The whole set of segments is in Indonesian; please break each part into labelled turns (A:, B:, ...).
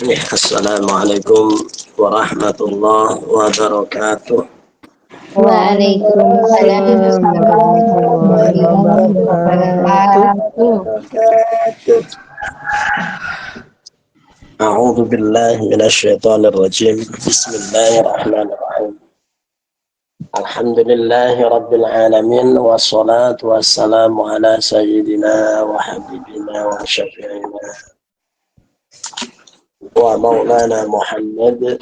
A: Assalamualaikum warahmatullahi wabarakatuh.
B: Waalaikumsalam warahmatullahi wabarakatuh.
A: A'udzu billahi minasyaitonir rajim. Bismillahirrahmanirrahim. Alhamdulillahi rabbil alamin wassalatu wassalamu ala sayyidina wa habibina wa syafi'ina wa maulana Muhammad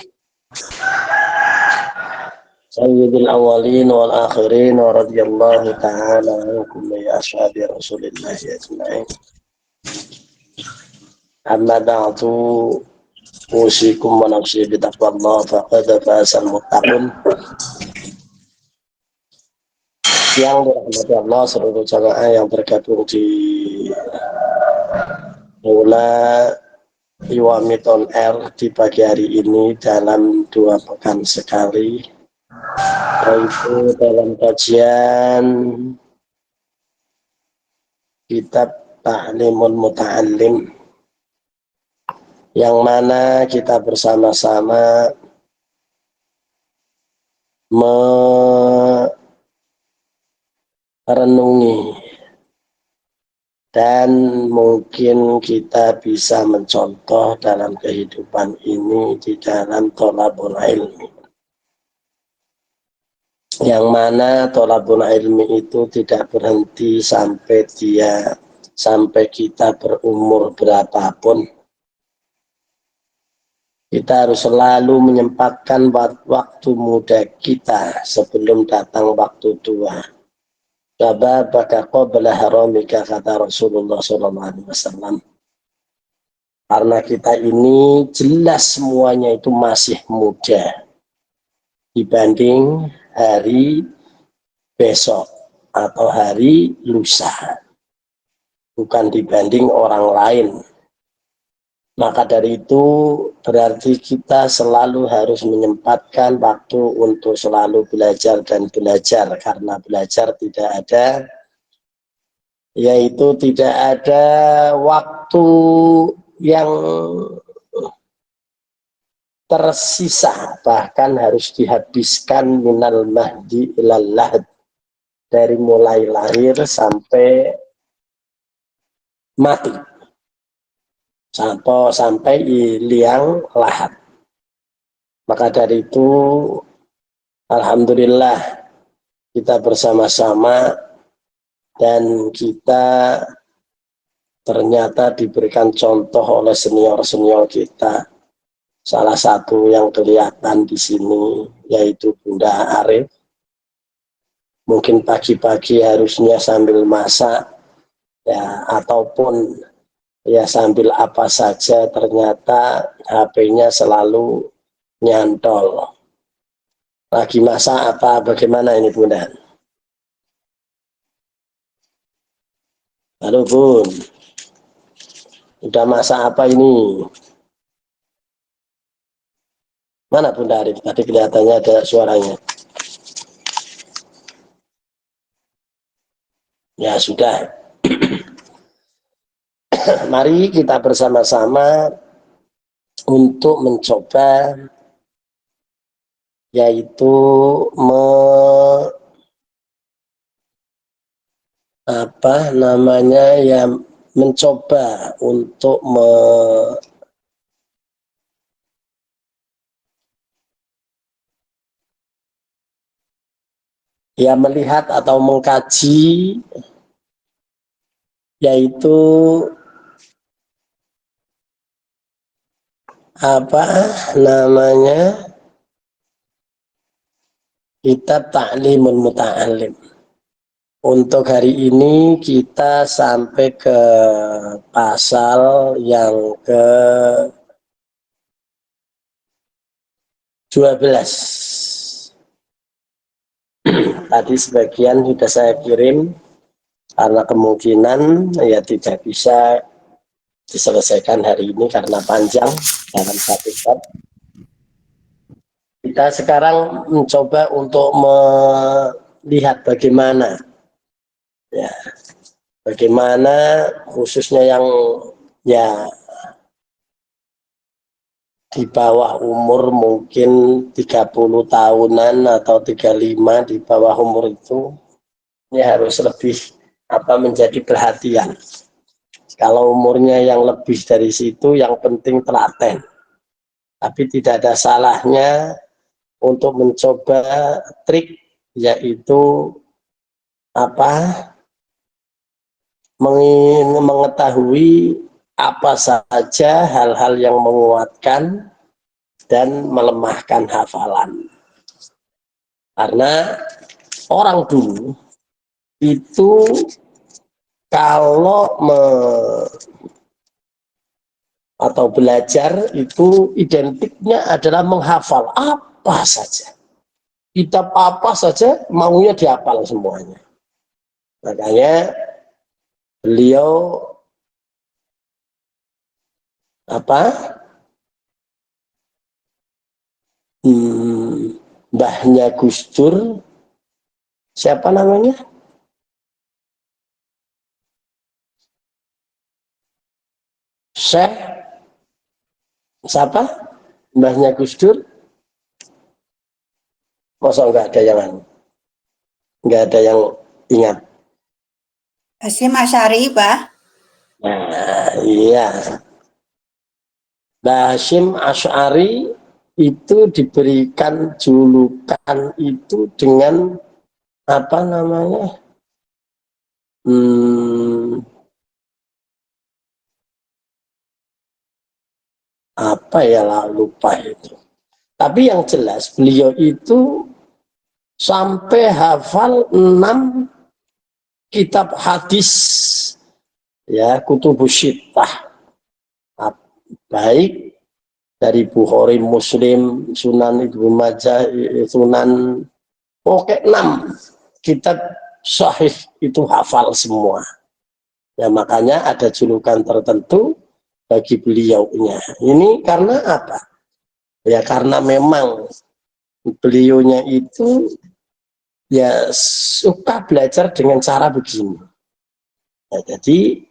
A: sayyidil awwalin wal akhirin wa radiyallahu ta'ala ankum ya ashabi Rasulillah ajma'in. Amma ba'du, usikum wa nafsi bitaqwallah faqad fazal muttaqun. Yang dirahmati Allah seluruh jamaah yang tergabung di Mula Iwamiton R di pagi hari ini dalam 2 pekan sekali, yaitu dalam kajian kitab Ta'limul Muta'allim, yang mana kita bersama-sama merenungi dan mungkin kita bisa mencontoh dalam kehidupan ini di dalam thalabul ilmi, yang mana thalabul ilmi itu tidak berhenti sampai kita berumur berapapun. Kita harus selalu menyempatkan waktu muda kita sebelum datang waktu tua. Syababaka qabla haramika, kata Rasulullah SAW. Karena kita ini jelas semuanya itu masih muda dibanding hari besok atau hari lusa, bukan dibanding orang lain. Maka dari itu berarti kita selalu harus menyempatkan waktu untuk selalu belajar dan belajar, karena belajar tidak ada, yaitu tidak ada waktu yang tersisa, bahkan harus dihabiskan minal mahdi ilal lahd, dari mulai lahir sampai mati, sampai liang lahat. Maka dari itu alhamdulillah kita bersama-sama dan kita ternyata diberikan contoh oleh senior-senior kita. Salah satu yang kelihatan di sini yaitu Bunda Arif. Mungkin pagi-pagi harusnya sambil masak ya, ataupun ya sambil apa saja, ternyata HP-nya selalu nyantol. Lagi masak apa, bagaimana ini Bunda? Halo Bun, udah masak apa ini? Mana Bunda Arif? Tadi kelihatannya ada suaranya. Ya sudah. Mari kita bersama-sama untuk mencoba, yaitu mencoba untuk melihat atau mengkaji, yaitu kitab Ta'limul Muta'allim. Untuk hari ini kita sampai ke pasal yang ke-12. Tadi sebagian sudah saya kirim, karena kemungkinan ya tidak bisa diselesaikan hari ini karena panjang dalam satu bab. Kita sekarang mencoba untuk melihat bagaimana khususnya yang di bawah umur mungkin 30 tahunan atau 35 di bawah umur itu, ini harus lebih menjadi perhatian. Kalau umurnya yang lebih dari situ, yang penting telaten. Tapi tidak ada salahnya untuk mencoba trik, yaitu mengetahui apa saja hal-hal yang menguatkan dan melemahkan hafalan. Karena orang dulu itu kalau atau belajar itu identiknya adalah menghafal apa saja. Kitab apa saja maunya dihafal semuanya. Makanya beliau mbahnya Gus Dur, siapa namanya? Syekh siapa? Mbahnya Gus Dur? Masa nggak ada yang ingat?
C: Hasyim Asy'ari, Pak.
A: Nah, iya. Mbah Hasyim Asy'ari itu diberikan julukan itu dengan apa namanya? Apa ya lah, lupa itu. Tapi yang jelas beliau itu sampai hafal 6 kitab hadis, ya, kutubus sittah, baik dari Bukhari, Muslim, Sunan Ibnu Majah, Sunan, pokoknya 6 kitab sahih itu hafal semua. Ya, makanya ada julukan tertentu bagi beliaunya. Ini karena apa? Ya karena memang beliaunya itu ya suka belajar dengan cara begini. Ya, jadi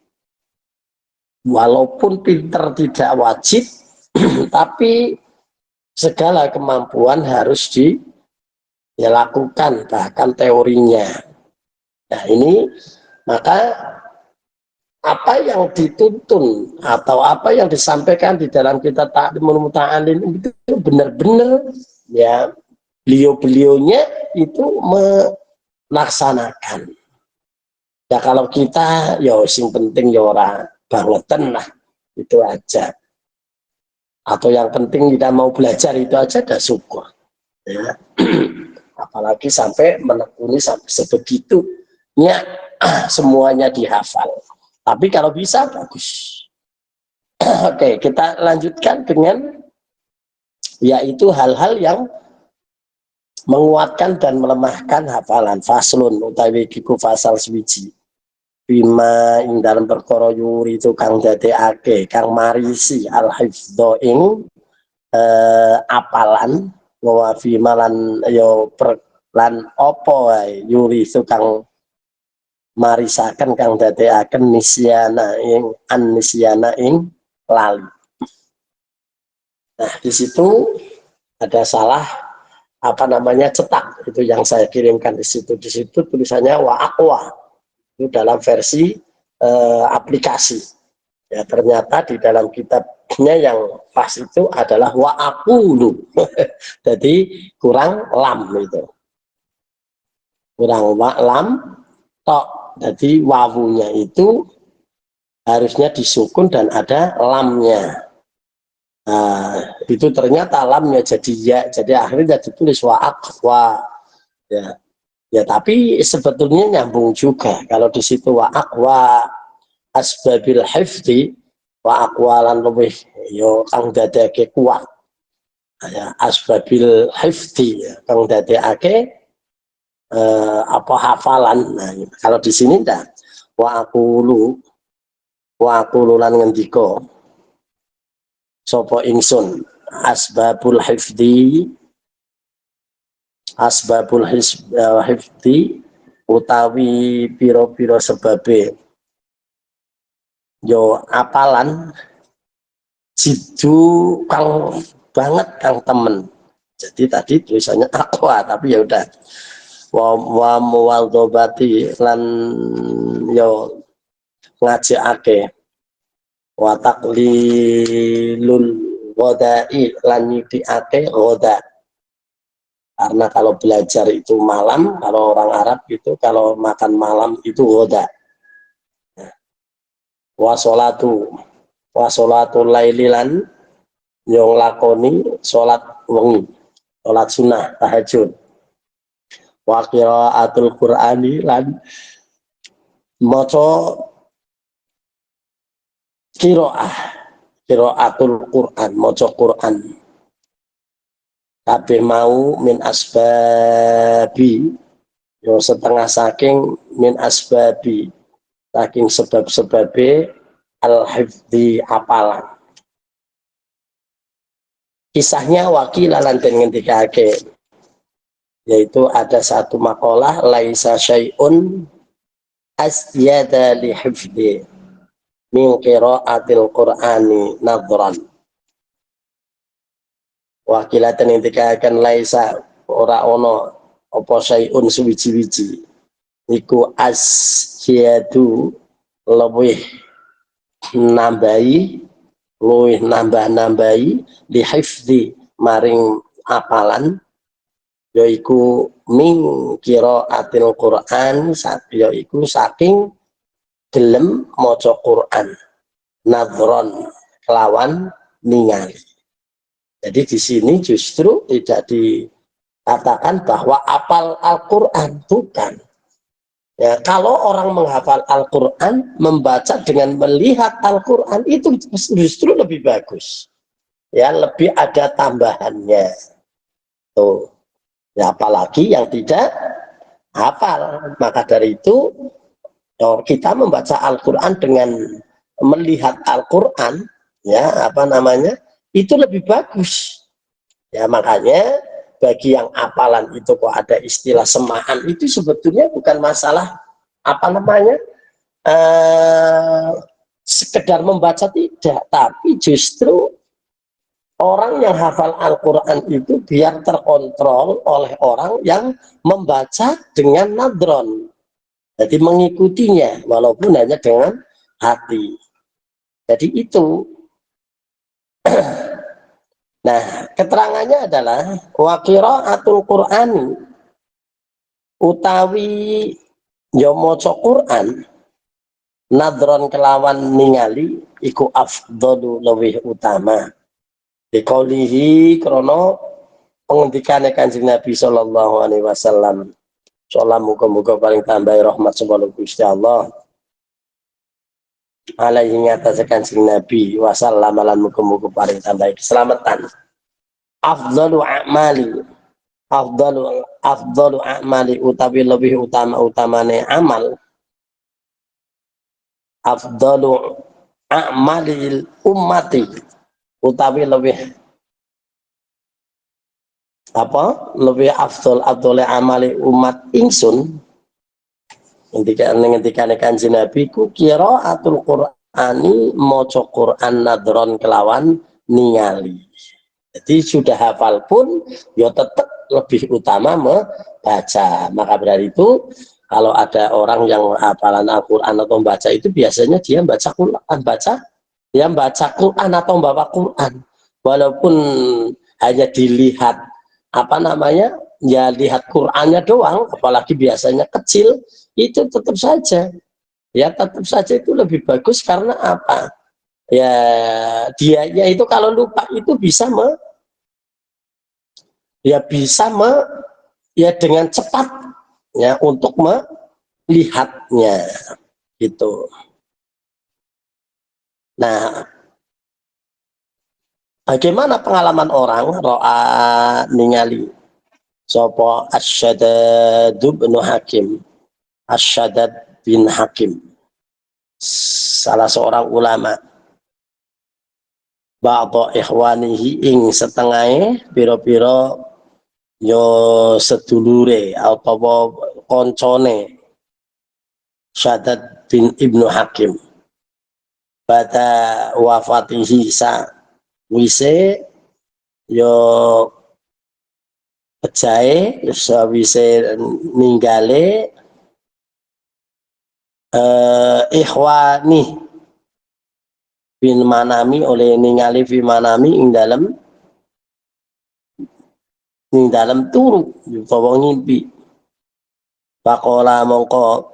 A: walaupun pinter tidak wajib, tapi segala kemampuan harus dilakukan, bahkan teorinya. Nah ini, maka apa yang dituntun atau apa yang disampaikan di dalam kitab Ta'limul Muta'allim itu benar-benar ya beliau-beliaunya itu melaksanakan. Ya kalau kita ya sing penting ya ora bangetan lah, itu aja. Atau yang penting kita mau belajar itu aja dah syukur. Ya. Apalagi sampai menekuni sampai sebegitunya semuanya dihafal. Tapi kalau bisa bagus. Oke, kita lanjutkan dengan yaitu hal-hal yang menguatkan dan melemahkan hafalan. Faslun utawi kiku fasal swiji. Bima ing dalam perkara yuri itu kang dadekake kang marisi al hifdho ing apalan wa fima lan yo lan opo yuri itu kang marisaken kang dadekaken nisyana ing lali. Nah, di situ ada salah cetak itu yang saya kirimkan di situ. Di situ tulisannya wa aqwa. Itu dalam versi aplikasi. Ya, ternyata di dalam kitabnya yang pas itu adalah wa aqulu. Jadi kurang lam itu. Kurang lam tok. Jadi wawunya itu harusnya disukun dan ada lamnya. Nah, itu ternyata lamnya jadi ya, jadi akhirnya ditulis wa aqwa. Ya. Ya, tapi sebetulnya nyambung juga kalau di situ wa aqwa asbabil hifdi wa aqwalan lebih yo kang dadekake kuat. Ya, asbabil hifdi ya, kang dadekake hafalan. Nah, kalau di sini enggak wa aqulu lan ngendika sapa ingsun asbabul hifdi utawi piro-piro sebabe yo apalan jidu kang banget kang temen. Jadi tadi tulisannya akwa, tapi ya udah. Wa muwadzabati lan yo ngajiake wa taqlilul ghadai lan nyidikake ghada. Karena kalau belajar itu malam, kalau orang Arab itu kalau makan malam itu ghada. Wa sholatu laililan yang lakoni sholat wengi, sholat sunnah tahajud. Wa qiraatul qur'ani lan maca qiraatul qur'an, maca Qur'an. Kabeh mau min asbabi yo setengah saking min asbabi saking sebab-sebabe al-hifdzi apalan. Kisahnya wakilalan dan ngendikake, yaitu ada satu makalah laisa syai'un asyada li hifdzi min qiraatil qur'ani nadhran. Wakilatan yang dikatakan laisa ora ono apa syai'un suwiji-wiji iku asyadu lebih nambahi luwih nambah-nambahi li hifdzi maring apalan yaiku min qiraatil Qur'an yaiku saking gelem maca Qur'an nadhron kelawan ningali. Jadi di sini justru tidak dikatakan bahwa apal Al-Quran, bukan. Ya, kalau orang menghafal Al-Quran, membaca dengan melihat Al-Quran itu justru lebih bagus. Ya, lebih ada tambahannya. Tuh. Ya, apalagi yang tidak hafal. Maka dari itu kita membaca Al-Quran dengan melihat Al-Quran, ya apa namanya? Itu lebih bagus. Ya makanya bagi yang apalan itu kok ada istilah semaan itu sebetulnya bukan masalah apa namanya sekedar membaca tidak, tapi justru orang yang hafal Al-Quran itu biar terkontrol oleh orang yang membaca dengan nadron, jadi mengikutinya walaupun hanya dengan hati. Jadi itu. Nah, keterangannya adalah wa qiraatul Qur'ani utawi ya maca Qur'an nadron kelawan ningali iku afdalu luwih utama. Dikaulihi krana pengendikane Kanjeng Nabi sallallahu alaihi wasallam. Salam muga-muga paling tambah rahmat subhanahu Gusti Allah. Alaihi ngatasé Kanjeng Nabi wasallam lan muga-muga paling tambah keselamatan. Afdalu a'mali utawi lebih utamane amal afdalu a'malil ummati utawi lebih afdole amali umat ingsun ngendikane Kanjeng Nabi ku qiraatul Qur'ani maca Qur'an nadron kelawan ningali. Jadi sudah hafal pun ya tetap lebih utama membaca. Maka dari itu kalau ada orang yang hafalan Al-Quran atau membaca itu biasanya dia baca Quran atau membawa Quran. Walaupun hanya dilihat apa namanya ya lihat Qurannya doang, apalagi biasanya kecil, itu tetap saja itu lebih bagus. Karena apa? Ya dianya itu kalau lupa itu bisa dengan cepat ya untuk melihatnya gitu. Nah, bagaimana pengalaman orang ro'a ningali sapa Asyadad bin Hakim, Asyadad bin Hakim, salah seorang ulama, ba'da ikhwanihi ing setengahnya pira-pira yo sedulure atau koncone Syadad bin Ibnu Hakim pada wafatihi wise yo pejae sawise ninggale ikhwani bin manami oleh ningali fi manami ing dalam turu utawa ngimpi. Pakola mongko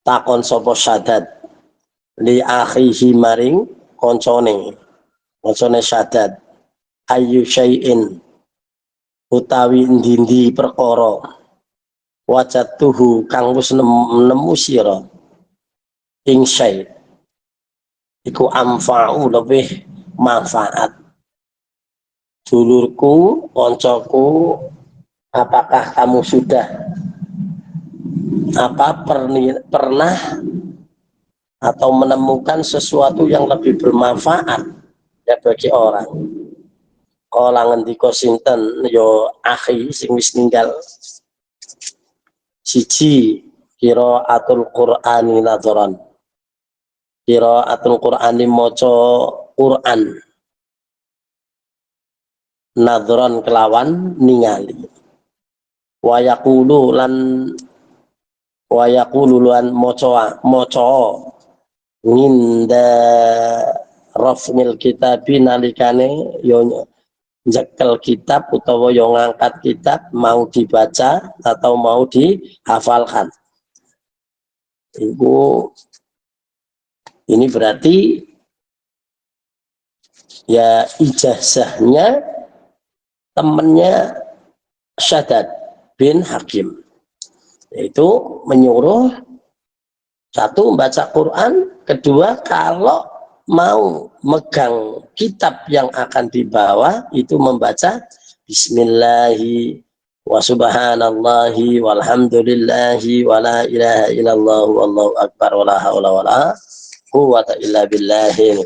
A: takon sapa Syaddad li akhihi maring koncone Syaddad ayu syai'in utawi ndi perkara wajatuhu kang wis nemu sira ing syai' iku amfa'u lebih manfaat. Dulurku, koncoku, apakah kamu sudah pernah atau menemukan sesuatu yang lebih bermanfaat ya bagi orang? Kala ngendika sinten yo akhi sing wis ninggal siji qiraatul Qur'ani nadharan. Qiraatul Qur'ani maca Qur'an nadharan kelawan ningali. Wa yaqulu lan maca nginda rafmil kitabi nalikane yo njekel kitab utawa yo ngangkat kitab mau dibaca atau mau dihafalkan. Ini berarti ya ijazahnya temannya Syaddad bin Hakim, yaitu menyuruh satu membaca Quran, kedua kalau mau megang kitab yang akan dibawa itu membaca Bismillahi wa subhanallahi walhamdulillahi wa la ilaha illallah wallahu akbar wa la hawla wa la quwwata illa billahi.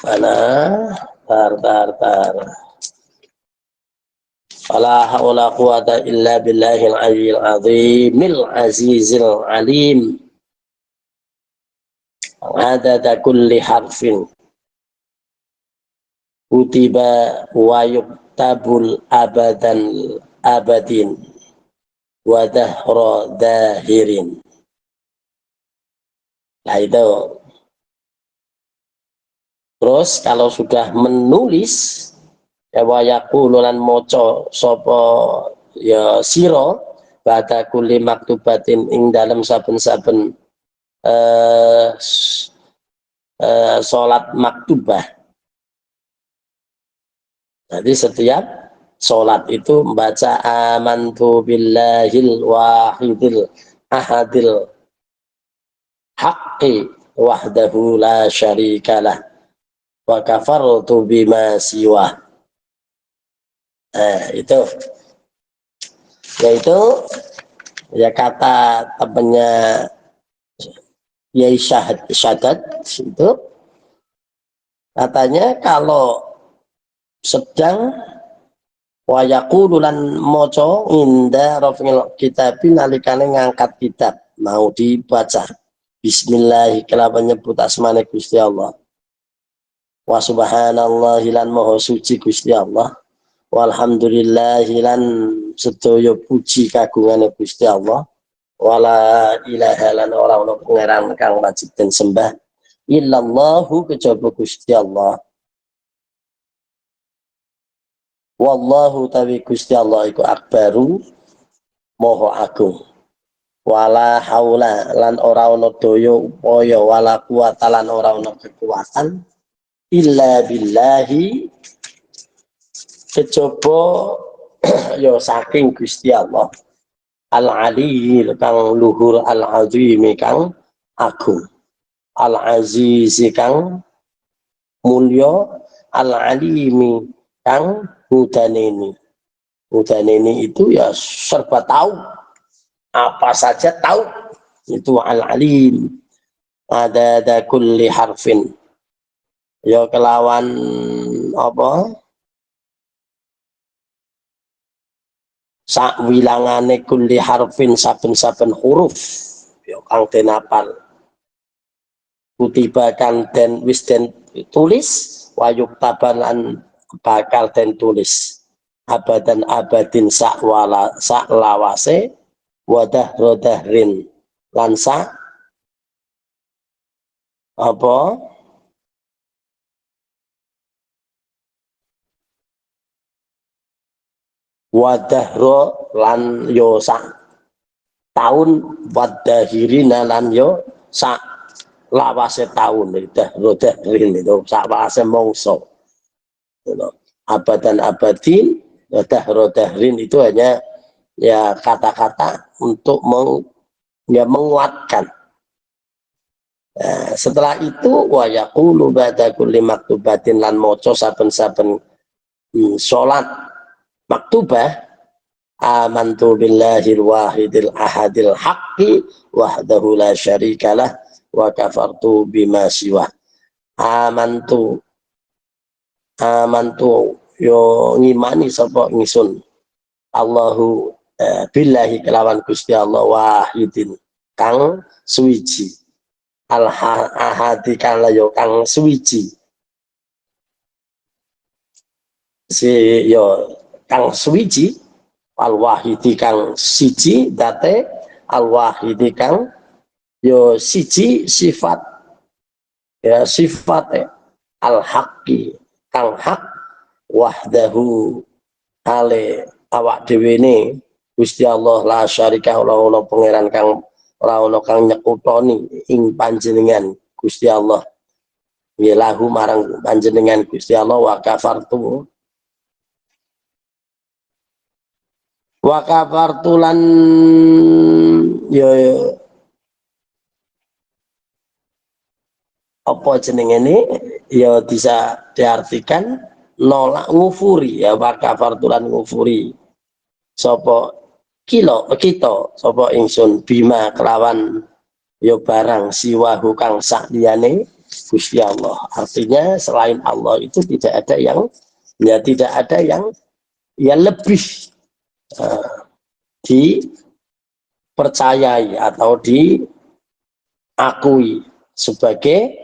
A: Mana tar wala haula quwata illa billahil aliyyil azimil azizil alim adada kulli harfin kutiba wa yuktabul abadin wa dahra dahirin. Nah itu terus kalau sudah menulis ya wayaqulu lan maca sapa ya sira ba'da kulli maktubatin ing dalem saben-saben salat maktubah. Jadi setiap salat itu membaca amantu billahil wahidil ahadil haqqi wahdahu la syarikalah wa kafartu bima siwa. Itu yaitu ya kata temannya Yai Syaddad itu katanya kalau sedang wayaqulu lan maca inda rafil kitab nalikane ngangkat kitab mau dibaca bismillah kelawan nyebut asmane Gusti Allah wa subhanallahi lan maha suci Gusti Allah walhamdulillahi lan sedaya puji kagungane Gusti Allah wala ilaha lan ora ana pangeran kang wajib den sembah illallahu kejaba Gusti Allah. Wallahu tawi Gusti Allah iku akbaru maha agung. Wala haula lan ora ana daya upaya wala kuwata lan ora ana kekuatan illa billahi kejaba ya saking Gusti Allah al-aliyil kang luhur al-azim kang agung al-aziz kang mulya al-alimi kang hudaneni itu ya serba tahu, apa saja tahu, itu al-alim ada kulli harfin ya kelawan apa sak wilangane kulli harfin saben-saben huruf ya kang den apal kutiba kang den wis den tulis wayuk tabalan bakal den tulis abadan abadin sak lawase wadah rodahrin lansa apa wadahro lan yo sak tahun wadahirina lan yo sak lawase tahun dahrodahrin itu sak lawase mongso abadan abadin dahrodahrin itu hanya ya kata-kata untuk menguatkan. Nah, setelah itu wa yaqulu ba'da kulli maktubatin lan maca saben-saben salat maktubah amantu billahil wahidil ahadil haqqi wahdahu la syarikalah wa kafartu bima siwa. Amantu yo ngimani sapa ingsun Allahu billahi kelawan Gusti Allah wahidin kang suwiji al ahadi kang yo kang suwiji si yo kang suwiji al wahidi kang siji date al wahidi kang yo siji sifat ya sifat al haqqi kang hak wahdahu ale awak dhewe ne Gusti Allah la syarika ora pangeran kang ora ana kang nyekutoni ing panjenengan Gusti Allah ya lahu marang panjenengan Gusti Allah wa kafartu lan ya apa jenenge ini ya bisa diartikan nolak ngufuri ya wa kafartu lan ngufuri sapa kita sapa ingsun bima kelawan yo barang siwahu kang sakliyane Gusti Allah. Artinya selain Allah itu tidak ada yang ya lebih dipercayai atau diakui sebagai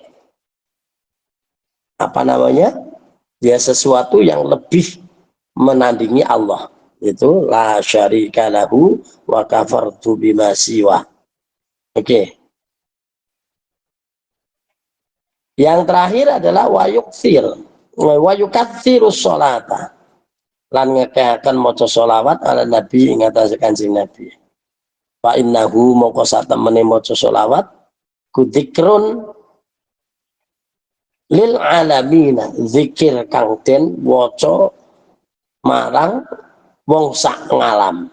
A: apa namanya ya sesuatu yang lebih menandingi Allah. Itu la syarika lahu wa kafartu bima siwa. Oke. Yang terakhir adalah wayukatsirus sholata lan ngekaken maca sholawat ala nabi ing atase Kanjeng Nabi. Fa innahu moko satemene maca sholawat kudzikrun lil alamina zikir kang den waca marang wong sak ngalam.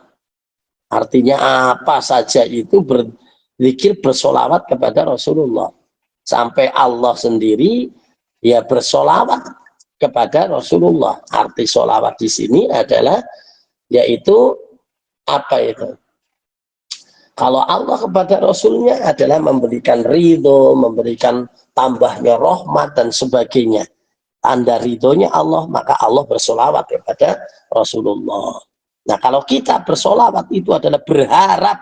A: Artinya apa saja itu berzikir bersolawat kepada Rasulullah. Sampai Allah sendiri ya bersolawat kepada Rasulullah. Arti solawat di sini adalah yaitu apa itu? Kalau Allah kepada Rasulnya adalah memberikan ridho, memberikan tambahnya rahmat dan sebagainya. Tanda ridhonya Allah, maka Allah bersolawat kepada Rasulullah. Nah kalau kita bersolawat itu adalah berharap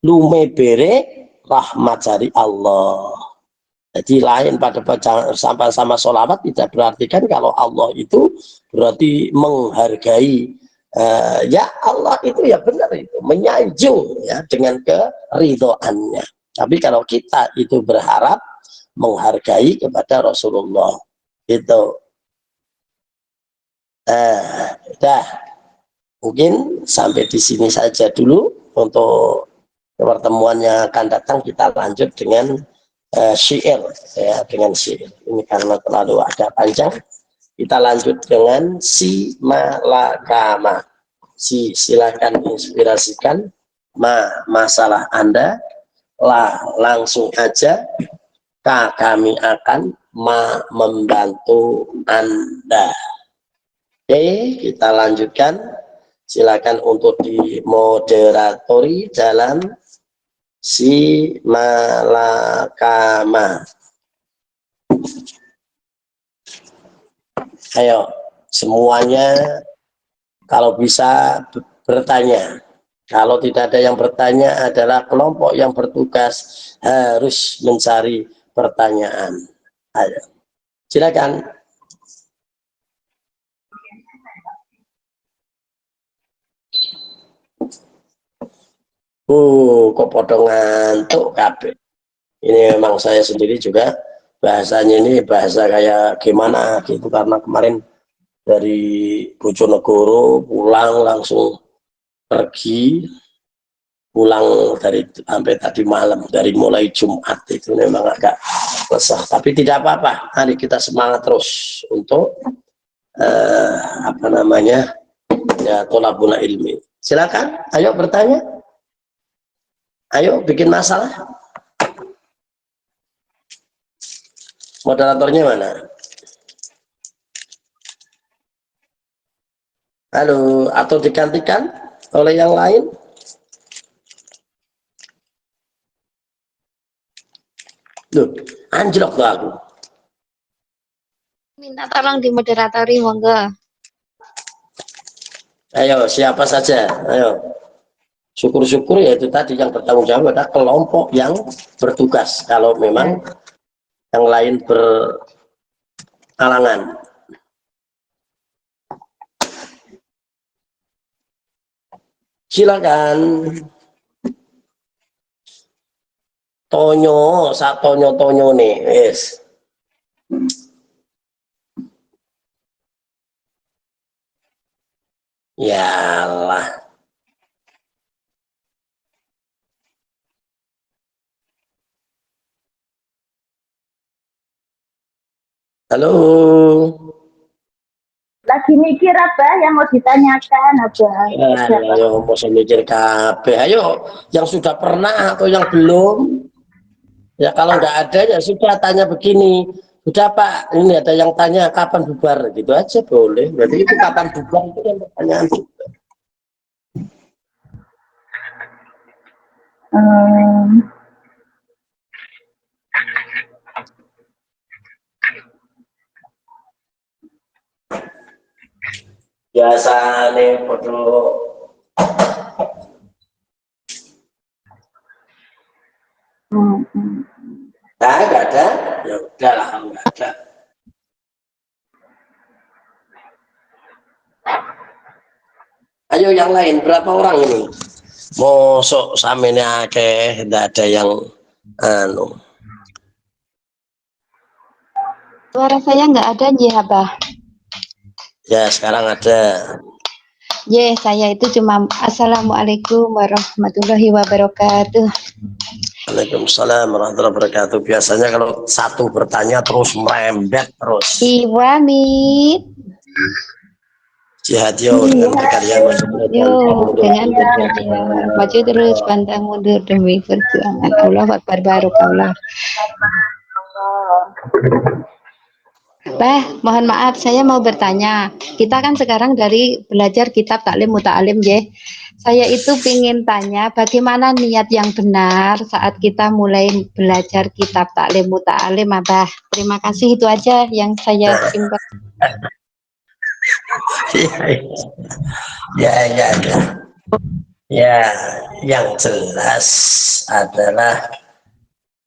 A: lumebere rahmat dari Allah. Jadi lain pada bacaan sama-sama solawat tidak berarti kan kalau Allah itu berarti menghargai ya Allah itu ya benar itu menyanjung ya dengan keridhoannya. Tapi kalau kita itu berharap menghargai kepada Rasulullah itu dah mungkin sampai di sini saja dulu untuk pertemuan yang akan datang. Kita lanjut dengan syair ya, dengan syair ini karena terlalu agak panjang. Kita lanjut dengan si malakama. Si silakan inspirasikan masalah Anda langsung aja kami akan membantu Anda. Oke, kita lanjutkan. Silakan untuk dimoderatori dalam si malakama. Ayo, semuanya kalau bisa bertanya. Kalau tidak ada yang bertanya adalah kelompok yang bertugas harus mencari pertanyaan. Ayo, silakan. Kok podo ngantuk kabeh. Ini memang saya sendiri juga bahasanya ini bahasa kayak gimana gitu, karena kemarin dari Bojonegoro pulang langsung pergi, pulang dari sampai tadi malam, dari mulai Jumat itu memang agak lesah, tapi tidak apa-apa. Mari kita semangat terus untuk apa namanya, ya, tolabul ilmi. Silakan, ayo bertanya, ayo bikin masalah. Moderatornya mana? Halo, atau digantikan oleh yang lain? Loh, anjlok tuh aku.
B: Minta tolong dimoderatori, monggo.
A: Ayo, siapa saja? Ayo. Syukur-syukur ya itu tadi yang bertanggung jawab adalah kelompok yang bertugas. Kalau memang yang lain berhalangan. Silakan. Tonyo, sak tonyo nih, yes. Yalah. Halo.
D: Lagi mikir apa yang mau ditanyakan apa?
A: Ayo, mau mikir kabeh. Ayo, yang sudah pernah atau yang belum? Ya kalau nggak ada ya sudah, tanya begini. Sudah Pak, ini ada yang tanya kapan bubar, gitu aja boleh. Berarti itu kapan bubar itu kan pertanyaan. Biasa nih foto. Nah, nggak ada, ya udah lah, nggak ada. Ayo yang lain, berapa orang ini? Mosok samene akeh, nggak ada yang anu.
B: Suara saya nggak ada, Nji, Abah.
A: Ya, sekarang ada.
B: Ye, saya itu cuma Assalamualaikum warahmatullahi wabarakatuh.
A: Waalaikumsalam warahmatullahi wabarakatuh. Biasanya kalau satu bertanya terus merembet terus.
B: Iwamit.
A: Jihad yo dengan berkarya
B: Yo, dengan berkarya maju terus, pantang mundur demi perjuangan. Allah Akbar, barokallah. Mohon maaf, saya mau bertanya. Kita kan sekarang dari belajar kitab taklim muta'alim, ya. Saya itu ingin tanya bagaimana niat yang benar saat kita mulai belajar kitab taklim muta'alim, Abah. Terima kasih, itu aja yang saya simpan.
A: Ya. Ya, yang jelas adalah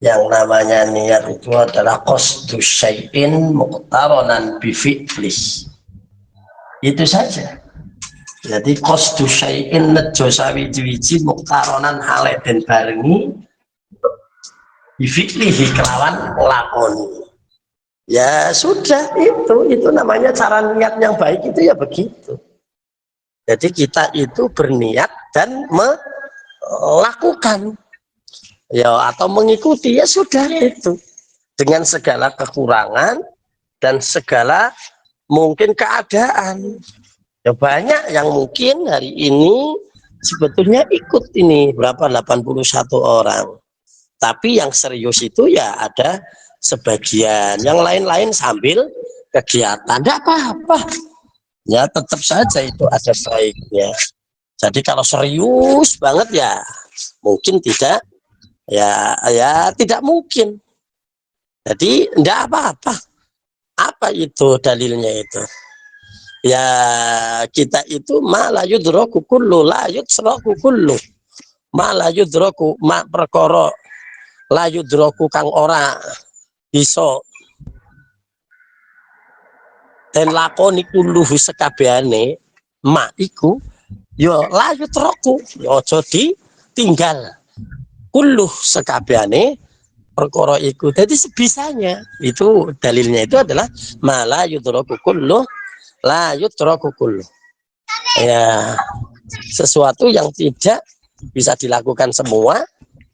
A: yang namanya niat itu adalah qasdu syai'in muqtaronan bifi'lih. Itu saja. Jadi qasdu syai'in nejo sawiji-wiji muqtaronan halek den barengi bifi'lihi kelawan lakoni. Ya sudah, itu namanya cara niat yang baik, itu ya begitu. Jadi kita itu berniat dan melakukan, ya, atau mengikuti, ya sudah itu, dengan segala kekurangan dan segala mungkin keadaan. Ya banyak yang mungkin hari ini sebetulnya ikut ini berapa 81 orang, tapi yang serius itu ya ada sebagian, yang lain-lain sambil kegiatan, tidak apa-apa. Ya tetap saja itu ada baiknya. Jadi kalau serius banget ya mungkin tidak, ya tidak mungkin. Jadi enggak apa-apa. Apa itu dalilnya itu? Ya kita itu ma la yudraku kullu la yudraku kullu. Ma la yudraku ma perkara la yudraku kang ora bisa dan lakoni kulluhu sekabehane ma iku ya la yutraku, ya aja ditinggal kulluh sekabehane perkara iku. Jadi sebisanya itu dalilnya itu adalah mala yutraku kulluh la yutraku kulluh. Ya, sesuatu yang tidak bisa dilakukan semua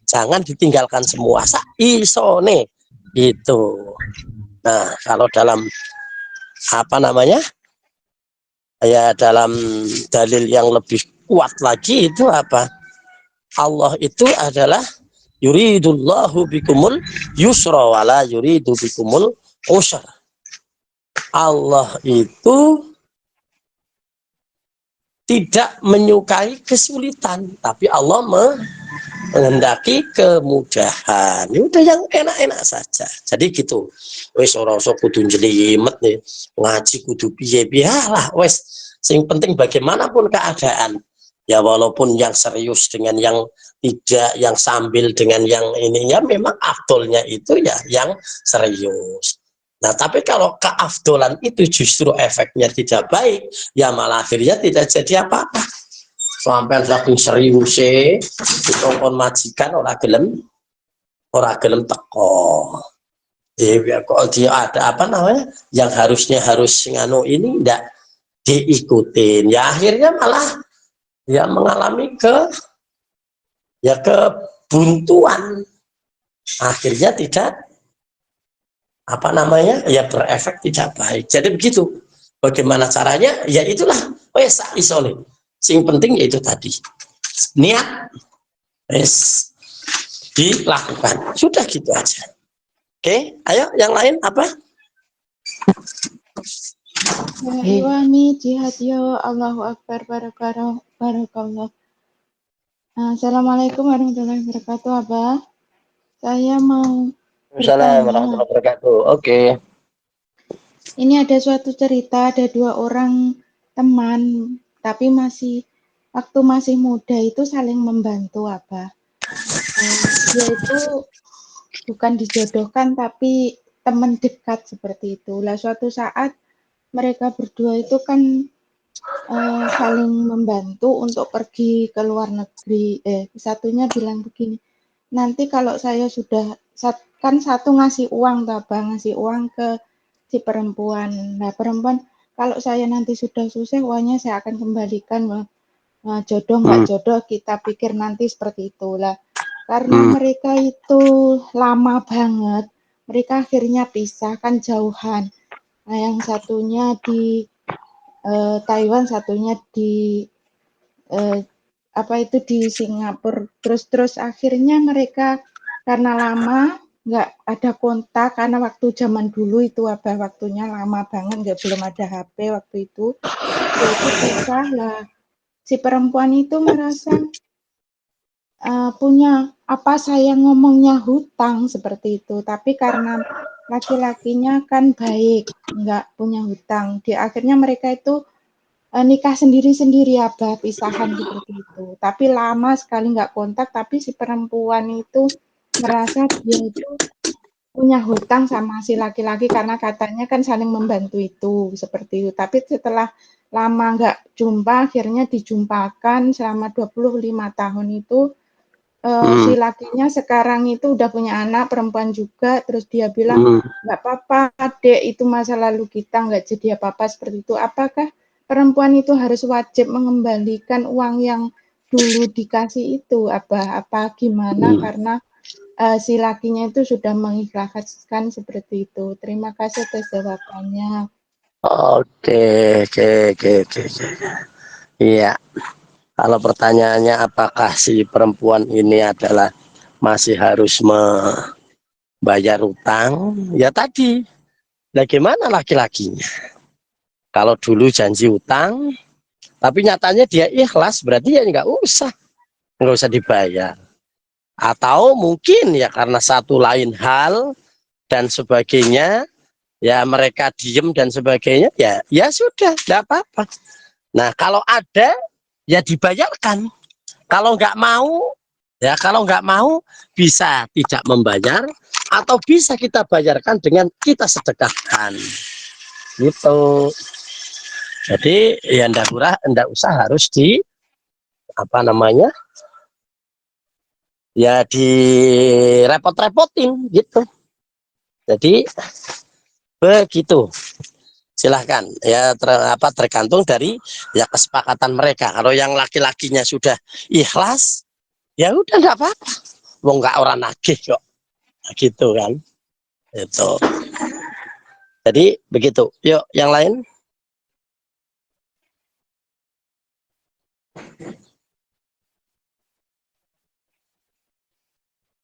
A: jangan ditinggalkan semua isone itu. Nah, kalau dalam apa namanya, ya dalam dalil yang lebih kuat lagi itu apa, Allah itu adalah yuridullahu bikumul yusra wala yuridu bikumul usra. Allah itu tidak menyukai kesulitan, tapi Allah menghendaki kemudahan. Ya udah yang enak-enak saja. Jadi gitu. Wes ora usah kudu jelimet nih, ngaji kudu piye-piye lah. Wes sing penting bagaimanapun keadaan. Ya walaupun yang serius dengan yang tidak, yang sambil dengan yang ininya, memang afdolnya itu ya yang serius. Nah, tapi kalau keafdolan itu justru efeknya tidak baik, ya malah akhirnya tidak jadi apa-apa. Sampai saking serius dikongkon majikan ora gelem teko. Ya kok dia ada apa namanya yang harusnya harus nganu ini ndak diikutin. Ya akhirnya malah ya mengalami kebuntuan. Akhirnya tidak apa namanya ya berefek tidak baik. Jadi begitu. Bagaimana caranya? Ya itulah wes isole. Sing penting yaitu tadi niat wes dilakukan. Sudah gitu aja. Oke, ayo yang lain apa?
E: Iwami jihad yo Allahu Akbar barakallah. Assalamualaikum warahmatullahi wabarakatuh, Abah. Saya mau
A: Assalamualaikum
E: bertanya.
A: warahmatullahi wabarakatuh. Oke.
E: Ini ada suatu cerita, ada 2 orang teman, tapi waktu masih muda itu saling membantu, Abah. Dia itu bukan dijodohkan, tapi teman dekat seperti itu. Lah suatu saat mereka berdua itu kan saling membantu untuk pergi ke luar negeri. Satunya bilang begini, nanti kalau saya sudah, kan satu ngasih uang, ngasih uang ke si perempuan. Nah perempuan, kalau saya nanti sudah sukses, uangnya saya akan kembalikan. Jodoh nggak jodoh kita pikir nanti seperti itulah. Karena mereka itu lama banget, mereka akhirnya pisah, kan jauhan. Nah yang satunya di Taiwan, satunya di di Singapura. Terus akhirnya mereka karena lama nggak ada kontak, karena waktu zaman dulu itu waktunya lama banget, belum ada HP waktu itu. Yaitu pisah lah. Si perempuan itu merasa punya apa saya ngomongnya hutang seperti itu, tapi karena laki-lakinya kan baik, nggak punya hutang. Di akhirnya mereka itu nikah sendiri-sendiri, Abah, pisahan seperti itu. Tapi lama sekali nggak kontak, tapi si perempuan itu merasa dia itu punya hutang sama si laki-laki karena katanya kan saling membantu itu, seperti itu. Tapi setelah lama nggak jumpa, akhirnya dijumpakan selama 25 tahun itu. Si lakinya sekarang itu udah punya anak perempuan juga, terus dia bilang nggak apa-apa dek, itu masa lalu kita, nggak jadi apa-apa seperti itu. Apakah perempuan itu harus wajib mengembalikan uang yang dulu dikasih itu, apa gimana? Karena si lakinya itu sudah mengikhlaskan seperti itu. Terima kasih atas jawabannya.
A: Oke. Iya. Kalau pertanyaannya apakah si perempuan ini adalah masih harus membayar utang? Ya tadi, bagaimana laki-lakinya? Kalau dulu janji utang, tapi nyatanya dia ikhlas, berarti ya nggak usah dibayar. Atau mungkin ya karena satu lain hal dan sebagainya, ya mereka diem dan sebagainya, ya sudah, nggak apa-apa. Nah kalau ada, ya dibayarkan. Kalau nggak mau bisa tidak membayar, atau bisa kita bayarkan dengan kita sedekahkan gitu. Jadi ya ndak usah harus di apa namanya ya direpot-repotin gitu. Jadi begitu. Silahkan ya tergantung dari ya kesepakatan mereka. Kalau yang laki-lakinya sudah ikhlas, ya udah nggak apa-apa. Wong nggak orang nagih kok, gitu kan. Itu. Jadi begitu. Yuk yang lain.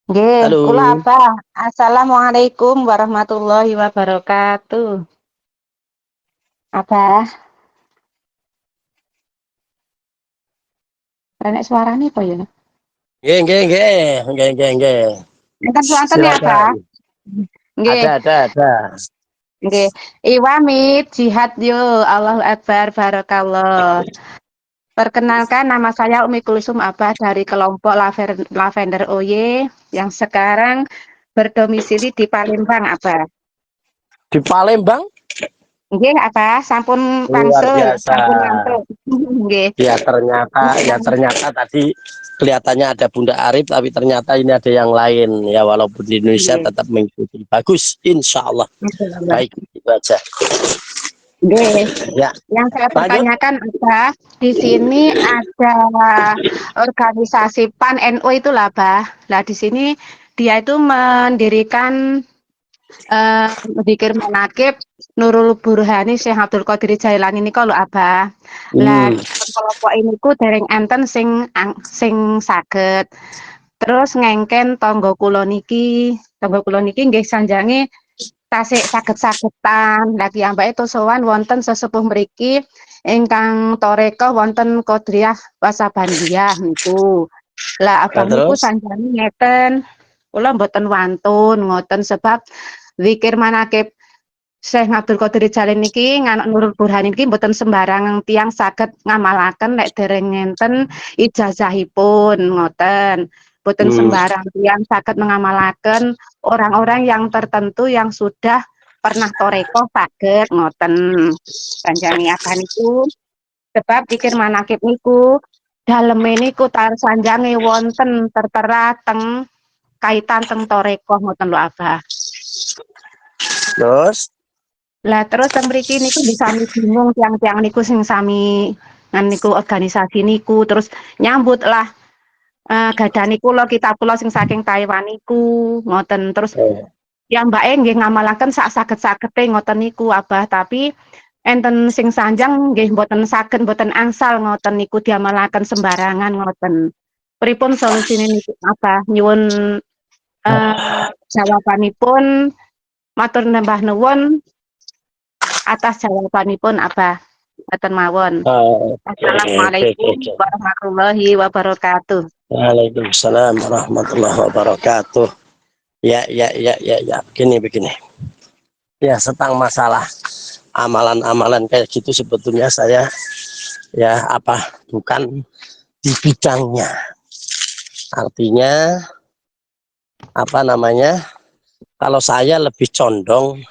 D: Nggih,
A: Halo.
D: kula Abah. Assalamualaikum warahmatullahi wabarakatuh. Abah, renek suarane apa ya?
A: Nggih, nggih, nggih, nggih, nggih, nggih.
D: Enten suanten ya, Abah?
A: Silakan.
D: Nggih,
A: Ada.
D: nggih. Iwamit jihad yo, Allahu Akbar, barakallah. Perkenalkan nama saya Umi Kulsum Abah dari kelompok Lavender Oye yang sekarang berdomisili di Palembang, Abah.
A: Di Palembang
D: Nggih, Abah, sampun
A: luar
D: wangsul,
A: biasa.
D: sampun ngantuk. Nggih.
A: Ya ternyata tadi kelihatannya ada Bunda Arif, tapi ternyata ini ada yang lain. Ya walaupun di Indonesia
D: Nggih.
A: tetap mengikuti. Bagus, insya Allah.
D: Alhamdulillah.
A: Baik, itu aja.
D: Nggih.
A: Ya,
D: Yang saya
A: lanjut.
D: pertanyakan Abah, di sini ada organisasi PAN NU itulah, Abah. Nah, di sini dia itu mendirikan Dzikir Manaqib Nurul Burhani Syekh Abdul Qadir Jailani ini kalau Abah. Lah
A: Hmm.
D: kelompok ini ku dereng enten sing saged. Terus ngengken tangga kula niki nggih sanjange tasik saged-sagedan. Lah piyambake itu sowan wonten sesepuh mriki ingkang toreko wonten Qadriyah Wasabandiyah niku. Lah
A: Nah,
D: abang niku
A: terus,
D: sanjane ngeten, kula mboten wantun ngoten sebab zikir manakib Syekh Abdul Qadir Jalil niki nganak Nurul Burhan niki mboten sembarang tiyang saged ngamalaken nek dereng ngenten ijazahipun ngoten. Mboten
A: hmm.
D: sembarang tiyang saged mengamalaken orang-orang yang tertentu yang sudah pernah toreko saged ngoten. Panjangi apa niku sebab zikir manakib niku daleme niku sanjange wonten tertera teng kaitan teng toreko ngoten lho Abah.
A: Terus,
D: Lah terus teng mriki niku sami bingung tiang-tiang niku sing sami niku organisasi niku terus nyambut lah gadani kula kitab kula sing saking Taiwan niku ngoten terus ya mbake nggih ngamalaken sak saged-sagede ngoten niku Abah tapi enten sing sanjang nggih mboten saged mboten angsal ngoten niku diamalaken sembarangan ngoten. Pripun solusine niku Abah nyuwun jawabanipun matur nembah nuwun atas jawabanipun Abah. Mboten mawon. Assalamualaikum
A: oke.
D: warahmatullahi wabarakatuh.
A: Waalaikumsalam warahmatullahi wabarakatuh. Ya. Begini. Ya, tentang masalah amalan-amalan kayak gitu sebetulnya saya ya bukan di bidangnya. Artinya kalau saya lebih condong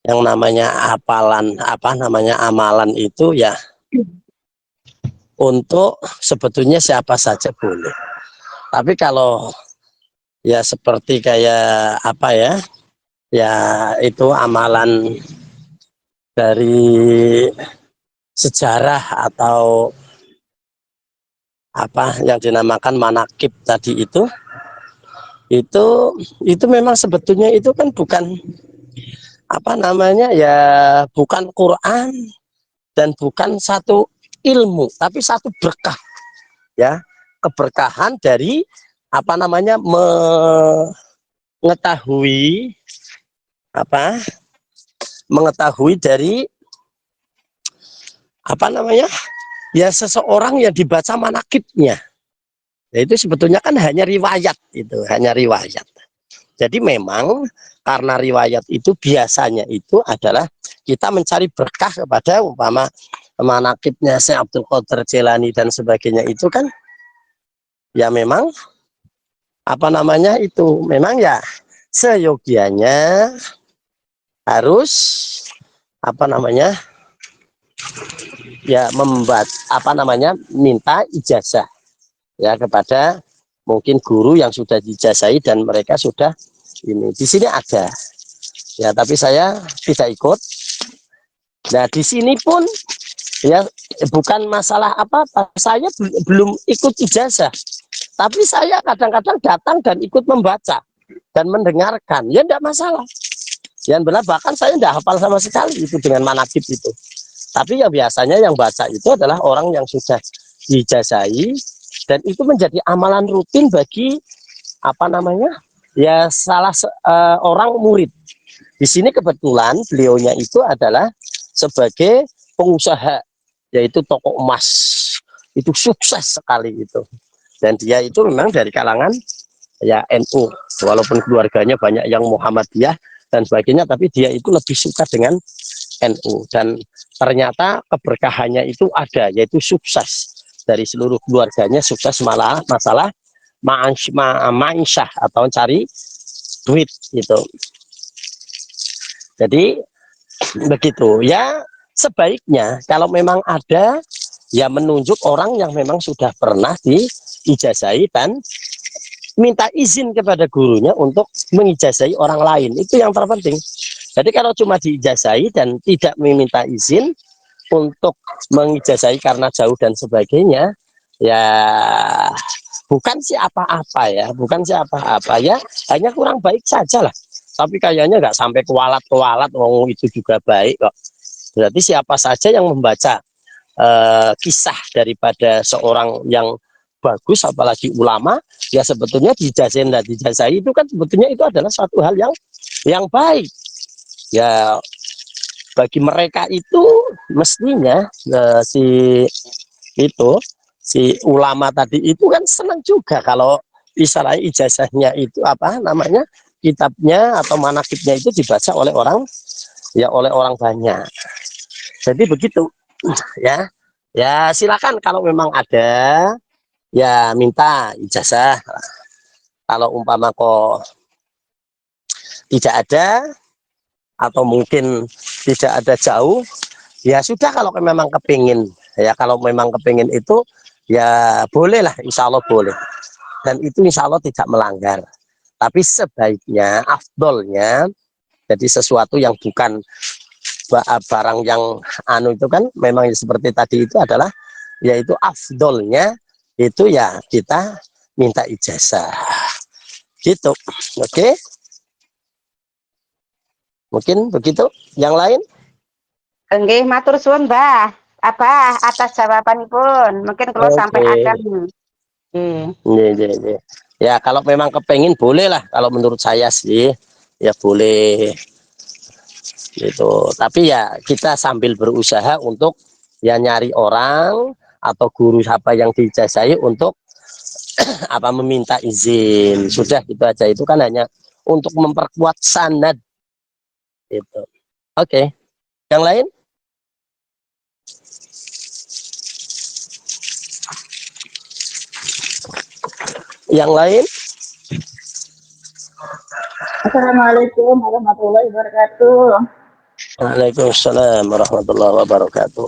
A: yang namanya amalan itu ya untuk sebetulnya siapa saja boleh. Tapi kalau ya seperti kayak ya itu amalan dari sejarah atau yang dinamakan manakib tadi itu memang sebetulnya itu kan bukan ya bukan Quran dan bukan satu ilmu tapi satu berkah ya, keberkahan dari mengetahui mengetahui dari ya seseorang yang dibaca manakibnya. Ya, itu sebetulnya kan hanya riwayat, jadi memang karena riwayat itu biasanya itu adalah kita mencari berkah kepada manakibnya Syekh Abdul Qadir Jailani dan sebagainya itu kan ya memang itu memang ya seyogianya harus apa namanya ya minta ijazah ya kepada mungkin guru yang sudah diijazahi dan mereka sudah ini di sini ada ya, tapi saya tidak ikut. Nah di sini pun ya bukan masalah apa-apa, saya belum ikut ijazah, tapi saya kadang-kadang datang dan ikut membaca dan mendengarkan, ya tidak masalah. Yang benar bahkan saya tidak hafal sama sekali itu dengan manakib itu. Tapi ya biasanya yang baca itu adalah orang yang sudah diijazahi dan itu menjadi amalan rutin bagi apa namanya ya orang murid. Di sini kebetulan beliaunya itu adalah sebagai pengusaha, yaitu toko emas. Itu sukses sekali itu. Dan dia itu memang dari kalangan ya NU, walaupun keluarganya banyak yang Muhammadiyah dan sebagainya, tapi dia itu lebih suka dengan NU. Dan ternyata keberkahannya itu ada, yaitu sukses dari seluruh keluarganya, sukses masalah ma'insyah atau cari duit itu. Jadi begitu ya, sebaiknya kalau memang ada ya menunjuk orang yang memang sudah pernah diijazahi dan minta izin kepada gurunya untuk mengijazahi orang lain, itu yang terpenting. Jadi kalau cuma diijazahi dan tidak meminta izin untuk mengijazahi karena jauh dan sebagainya, ya bukan siapa-apa ya, bukan siapa-apa ya, hanya kurang baik saja lah. Tapi kayaknya nggak sampai kualat-kualat, itu juga baik kok. Berarti siapa saja yang membaca kisah daripada seorang yang bagus, apalagi ulama, ya sebetulnya dijazahi dan dijazahi itu kan sebetulnya itu adalah suatu hal yang baik. Ya bagi mereka itu mestinya si ulama tadi itu kan senang juga kalau istilah ijazahnya itu apa namanya kitabnya atau manakibnya itu dibaca oleh orang banyak. Jadi begitu ya. Ya silakan kalau memang ada ya minta ijazah. Kalau umpama kok tidak ada atau mungkin tidak ada jauh, ya sudah. Kalau memang kepingin itu ya bolehlah, insya Allah boleh, dan itu insya Allah tidak melanggar. Tapi sebaiknya afdolnya jadi sesuatu yang bukan barang yang itu kan memang seperti tadi itu adalah yaitu afdolnya itu ya kita minta ijazah gitu. Oke, mungkin begitu. Yang lain?
D: Nggih, matur suwun, Mbah. Apa atas jawabanipun? Mungkin kalau sampai akan.
A: Ya kalau memang kepengen boleh lah, kalau menurut saya sih ya boleh gitu. Tapi ya kita sambil berusaha untuk ya nyari orang atau guru siapa yang diijazahi untuk apa meminta izin. Sudah gitu aja, itu kan hanya untuk memperkuat sanad gitu. Oke. Yang lain? Yang lain?
F: Assalamualaikum warahmatullahi wabarakatuh.
A: Waalaikumsalam warahmatullahi wabarakatuh.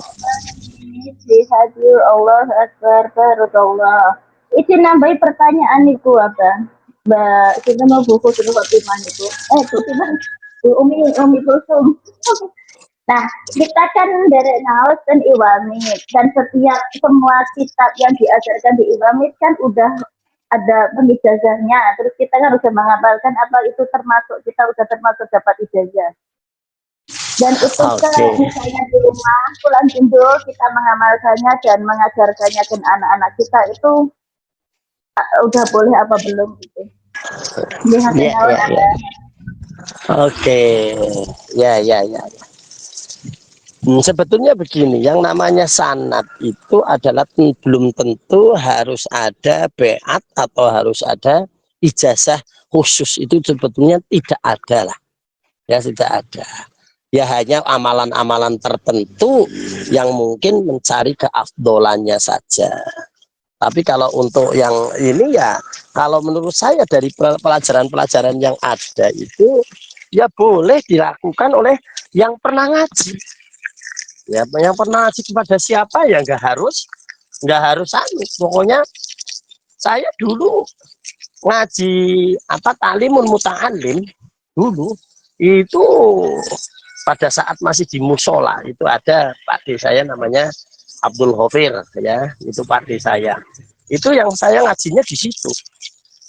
F: Haji Allah Akbar Barakallah. Itu nambahi pertanyaan niku apa? Mbak, kita mau buku sudah Fatimah niku. Umi Kulsum. Nah, kita kan dari Naus dan Iwamit, dan setiap semua kitab yang diajarkan di Iwamit kan udah ada pengijazahnya. Terus kita kan harus mengamalkan apa itu termasuk, kita udah termasuk dapat ijazah. Dan itu misalnya di rumah pulang jendul kita mengamalkannya dan mengajarkannya ke anak-anak kita, itu udah boleh apa belum gitu?
A: Oke, ya. Sebetulnya begini, yang namanya sanad itu adalah belum tentu harus ada beat atau harus ada ijazah khusus, itu sebetulnya tidak ada lah. Ya tidak ada. Ya hanya amalan-amalan tertentu yang mungkin mencari keafdolannya saja. Tapi kalau untuk yang ini ya kalau menurut saya dari pelajaran-pelajaran yang ada itu ya boleh dilakukan oleh yang pernah ngaji. Ya, yang pernah ngaji kepada siapa ya nggak harus pokoknya saya dulu ngaji talimun muta'alim dulu itu pada saat masih di musola itu ada Pak D saya namanya Abdul Ghafir ya, itu Pak D saya. Itu yang saya ngajinya di situ.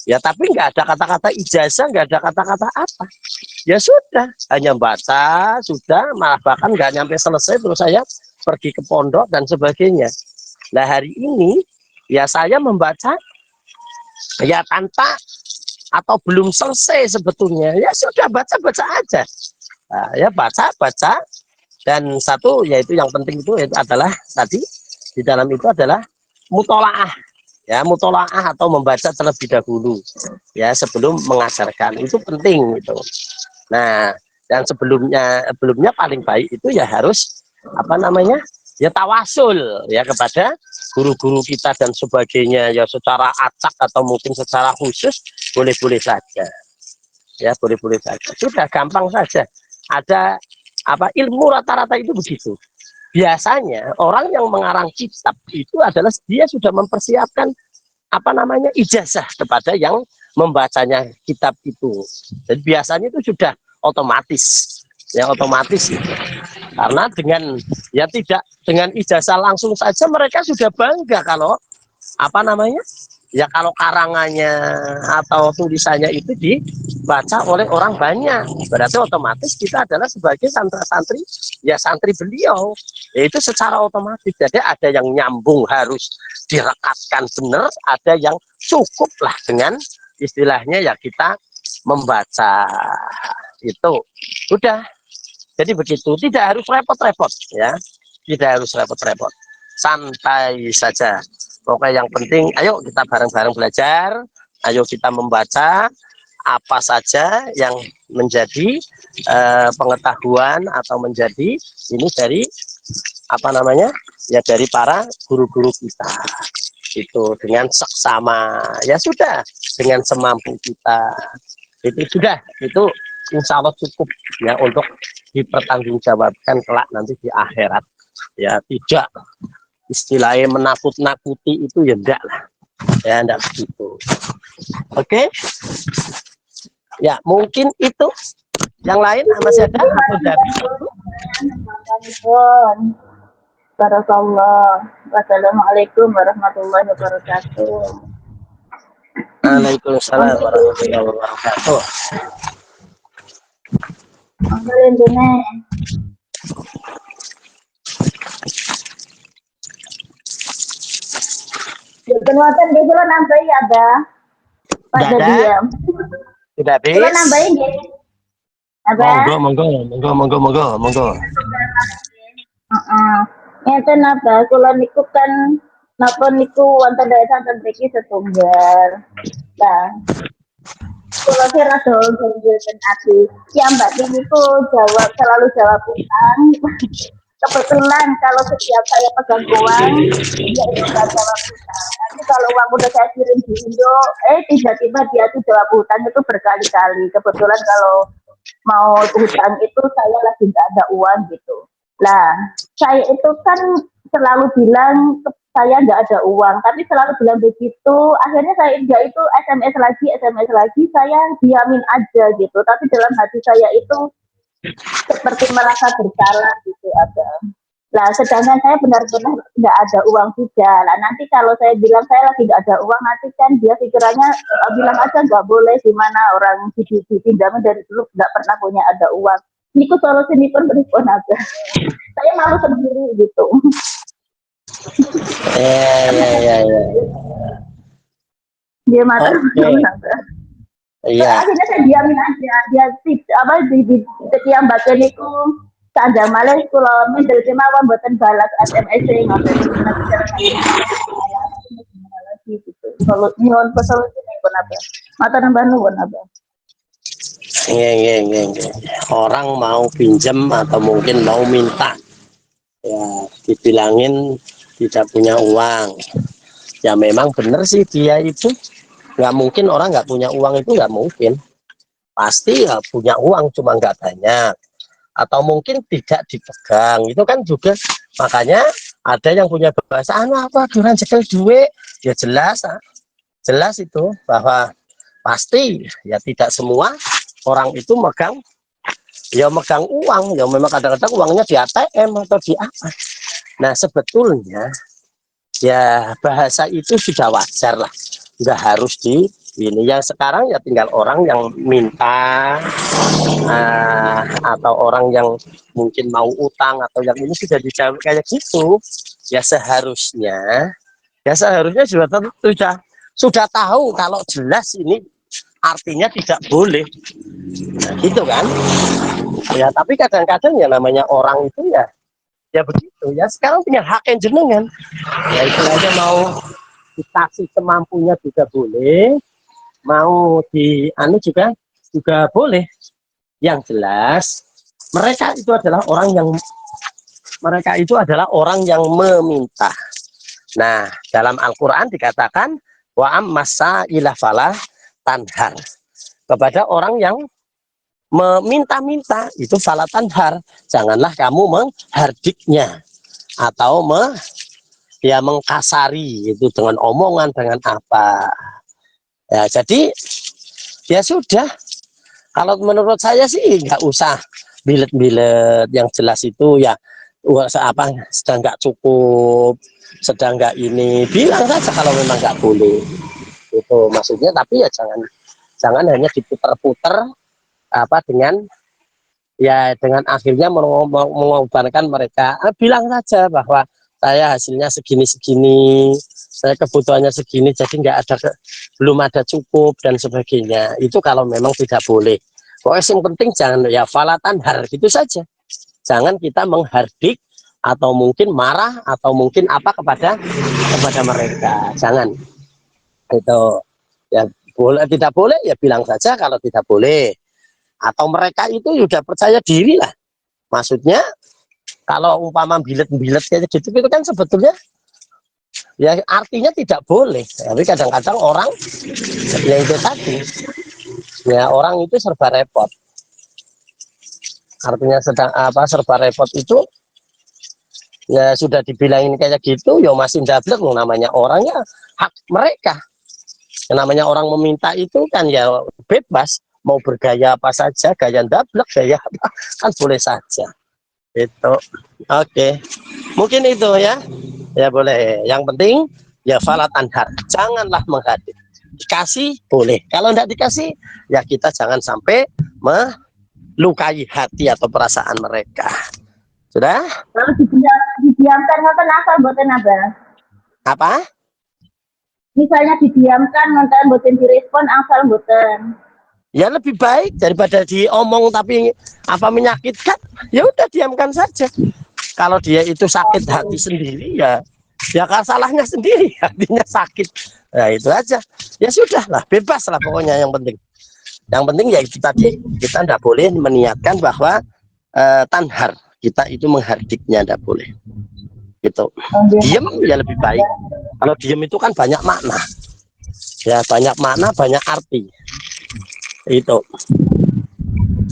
A: Ya tapi nggak ada kata-kata ijazah, nggak ada kata-kata apa. Ya sudah, hanya baca, sudah, malah bahkan nggak nyampe selesai terus saya pergi ke pondok dan sebagainya. Nah hari ini ya saya membaca ya tanpa atau belum selesai sebetulnya. Ya sudah baca-baca aja. Nah, ya baca-baca dan satu yaitu yang penting itu adalah tadi di dalam itu adalah mutolaah. Ya mutolaah atau membaca terlebih dahulu ya sebelum mengajarkan itu penting gitu. Nah dan sebelumnya paling baik itu ya harus ya tawasul ya kepada guru-guru kita dan sebagainya ya secara acak atau mungkin secara khusus boleh-boleh saja ya boleh-boleh saja, sudah gampang saja. Ada ilmu rata-rata itu begitu. Biasanya orang yang mengarang kitab itu adalah dia sudah mempersiapkan ijazah kepada yang membacanya kitab itu. Dan biasanya itu sudah otomatis gitu. Karena tidak dengan ijazah langsung saja mereka sudah bangga kalau kalau karangannya atau tulisannya itu dibaca oleh orang banyak, berarti otomatis kita adalah sebagai santri ya santri beliau, itu secara otomatis. Jadi ada yang nyambung harus direkatkan benar, ada yang cukup lah dengan istilahnya ya kita membaca itu udah. Jadi begitu, tidak harus repot-repot ya, tidak harus repot-repot, santai saja. Pokoknya yang penting, ayo kita bareng-bareng belajar, ayo kita membaca apa saja yang menjadi pengetahuan atau menjadi ini dari ya dari para guru-guru kita itu dengan seksama ya sudah, dengan semampu kita itu sudah, itu insya Allah cukup ya untuk dipertanggungjawabkan kelak nanti di akhirat ya. Tidak istilahnya menakut-nakuti itu ya enggak lah ya, enggak begitu. Oke ya, mungkin itu. Yang lain masih ada atau dari
F: Barakallah. Wassalamualaikum warahmatullahi wabarakatuh.
A: Waalaikumsalam warahmatullahi wabarakatuh.
F: Kenuatan dia kula nambahi ada. Pada diam.
A: Tidak habis.
F: Kula nambahin nggih. Apa?
A: Monggo.
F: Heeh. Ngeten apa kula niku kan napa niku wonten daya santen mriki setunggal. Nah, kula kira dongeng ati. Ya Mbak niku selalu jawab utang. Kebetulan kalau setiap saya pegang uang, dia itu nggak jawab hutang. Tapi kalau uang udah saya kirim di Indo, tiba-tiba dia tuh jawab hutang itu berkali-kali. Kebetulan kalau mau hutang itu saya lagi nggak ada uang gitu. Nah, saya itu kan selalu bilang saya nggak ada uang, tapi selalu bilang begitu. Akhirnya dia itu SMS lagi, saya diamin aja gitu. Tapi dalam hati saya itu seperti merasa bersalah gitu ada. Nah, sedangkan saya benar-benar nggak ada uang juga. Nah, nanti kalau saya bilang saya lagi nggak ada uang, nanti kan dia pikirannya bilang aja nggak boleh, gimana orang dipinjamin dari dulu nggak pernah punya ada uang. Ini ku solusi ini pun berikut aja. Saya malu sendiri gitu. Dia mata
A: Iya.
F: Akhirnya saya diamin aja. Dia di setiap baca niku tanda malah kalau mendel kemauan buatan balas SMS ngoten nanti cara lagi gitu. Kalau nyon solusi nih kenapa? Mata nambah nuwun apa?
A: Iya. Orang mau pinjam atau mungkin mau minta ya dibilangin tidak punya uang. Ya memang benar sih dia itu Nggak mungkin orang nggak punya uang, itu nggak mungkin. Pasti ya punya uang, cuma nggak banyak. Atau mungkin tidak dipegang, itu kan juga. Makanya ada yang punya bahasa apa duran jekel duit, ya jelas itu bahwa pasti ya tidak semua orang itu megang uang, ya memang kadang-kadang uangnya di ATM atau di apa. Nah sebetulnya ya bahasa itu sudah wajar lah, nggak harus di ini. Yang sekarang ya tinggal orang yang minta, atau orang yang mungkin mau utang atau yang ini sudah dijawab kayak gitu. Ya seharusnya sudah tahu kalau jelas ini artinya tidak boleh, nah, gitu kan. Ya tapi kadang-kadang ya namanya orang itu ya begitu ya. Sekarang punya hak yang jenengan, ya itu aja, mau dikasih semampunya juga boleh, mau di anu juga boleh. Yang jelas mereka itu adalah orang yang meminta. Nah dalam Al-Quran dikatakan wa ammasa ila falah tanhar, kepada orang yang meminta-minta itu falah tanhar, janganlah kamu menghardiknya atau mengkasari itu dengan omongan, dengan apa. Ya jadi ya sudah, kalau menurut saya sih nggak usah bilet-bilet. Yang jelas itu ya apa, sedang nggak cukup, sedang nggak ini, bilang saja kalau memang nggak boleh, itu maksudnya. Tapi ya jangan hanya diputar-putar apa dengan akhirnya mengorbankan mereka. Bilang saja bahwa saya hasilnya segini-segini, saya kebutuhannya segini, jadi belum ada cukup dan sebagainya. Itu kalau memang tidak boleh. Pokoknya yang penting jangan ya falatan har, gitu saja. Jangan kita menghardik atau mungkin marah atau mungkin apa kepada mereka. Jangan. Itu ya boleh, tidak boleh ya bilang saja kalau tidak boleh. Atau mereka itu sudah percaya diri lah. Maksudnya kalau umpama bilet-bilet kayak gitu itu kan sebetulnya ya artinya tidak boleh. Tapi kadang-kadang orang ya itu tadi, ya orang itu serba repot. Artinya serba repot itu ya sudah dibilangin kayak gitu ya masih ndablek. Namanya orangnya hak mereka. Yang namanya orang meminta itu kan ya bebas, mau bergaya apa saja, gaya ndablek, gaya apa kan boleh saja. Itu oke. Mungkin itu ya boleh. Yang penting ya falat anhar, janganlah menghadir. Dikasih boleh, kalau tidak dikasih ya kita jangan sampai melukai hati atau perasaan mereka. Sudah?
F: Kalau didiamkan ngoten asal mboten Abah.
A: Apa?
F: Misalnya didiamkan ngoten mboten direspon asal mboten.
A: Ya lebih baik daripada diomong tapi apa menyakitkan. Ya udah diamkan saja. Kalau dia itu sakit hati sendiri ya kan salahnya sendiri, hatinya sakit. Nah itu aja. Ya sudah lah, bebas lah pokoknya. Yang penting ya itu tadi, kita tidak boleh meniatkan bahwa tanhar, kita itu menghardiknya, tidak boleh. Gitu. Diam ya lebih baik. Kalau diam itu kan banyak makna. Ya banyak makna, banyak arti. Itu.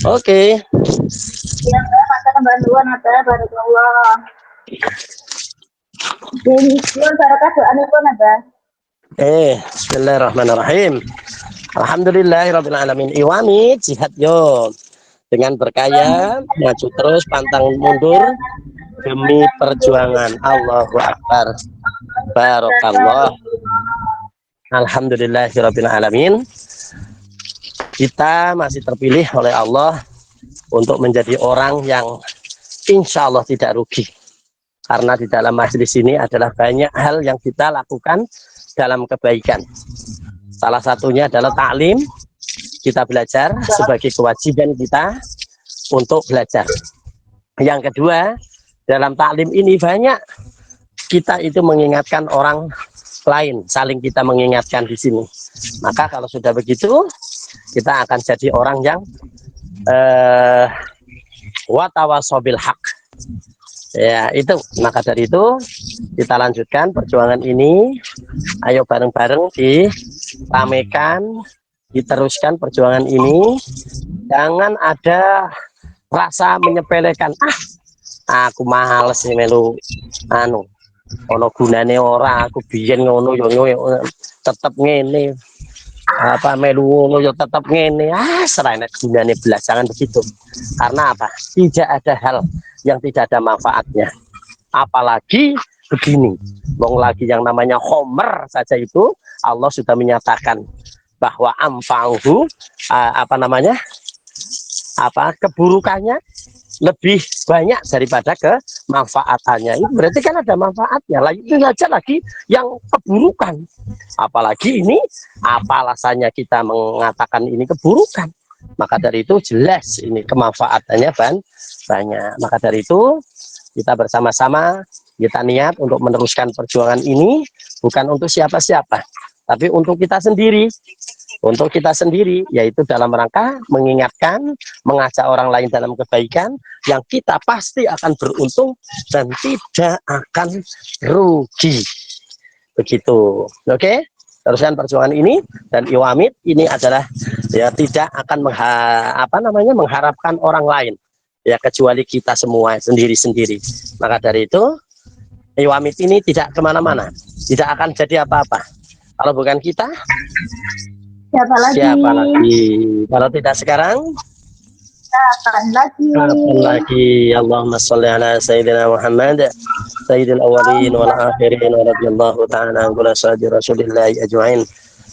A: Oke.
F: Ya, matur bantuan Abah, barakallah. Jadi, barokah doanipun Abah.
A: Bismillahirrahmanirrahim. Alhamdulillahirabbil alamin. Iwami jihad yo. Dengan berkaya, maju terus, pantang mundur demi perjuangan. Allahu Akbar. Barakallah. Alhamdulillahirabbil alamin. Kita masih terpilih oleh Allah untuk menjadi orang yang insya Allah tidak rugi. Karena di dalam majelis ini adalah banyak hal yang kita lakukan dalam kebaikan. Salah satunya adalah taklim. Kita belajar sebagai kewajiban kita untuk belajar. Yang kedua, dalam taklim ini banyak kita itu mengingatkan orang lain, saling kita mengingatkan di sini. Maka kalau sudah begitu, kita akan jadi orang yang watawasobil haq, Ya, itu. Maka dari itu kita lanjutkan perjuangan ini. Ayo bareng-bareng diramekan, diteruskan perjuangan ini. Jangan ada rasa menyepelekan. Aku males nih melu anu. Ono gunane ora, aku biyen ngono yo tetep ngene. Apa melu ngono yo tetep ngene. Serene gunane belas, jangan begitu. Karena apa? Tidak ada hal yang tidak ada manfaatnya. Apalagi begini, wong lagi yang namanya Homer saja itu Allah sudah menyatakan bahwa amfa'uhu keburukannya lebih banyak daripada kemanfaatannya. Itu berarti kan ada manfaatnya. Itu saja lagi yang keburukan. Apalagi ini apa alasannya kita mengatakan ini keburukan? Maka dari itu jelas ini kemanfaatannya banyak. Maka dari itu kita bersama-sama kita niat untuk meneruskan perjuangan ini bukan untuk siapa-siapa, tapi untuk kita sendiri. Untuk kita sendiri, yaitu dalam rangka mengingatkan, mengajak orang lain dalam kebaikan, yang kita pasti akan beruntung dan tidak akan rugi. Begitu, oke? Teruskan perjuangan ini, dan Iwamit ini adalah ya tidak akan mengharapkan orang lain, ya kecuali kita semua sendiri-sendiri. Maka dari itu, Iwamit ini tidak kemana-mana, tidak akan jadi apa-apa. Kalau bukan kita,
F: Siapa lagi?
A: siapa lagi? Kalau tidak sekarang,
F: Kapan lagi?
A: kapan lagi? Allahumma sholli ala Sayyidina Muhammad Sayyidil awwalin wal akhirin wa radiyallahu ta'ala an kulli sayyidi rasulillahi ajma'in.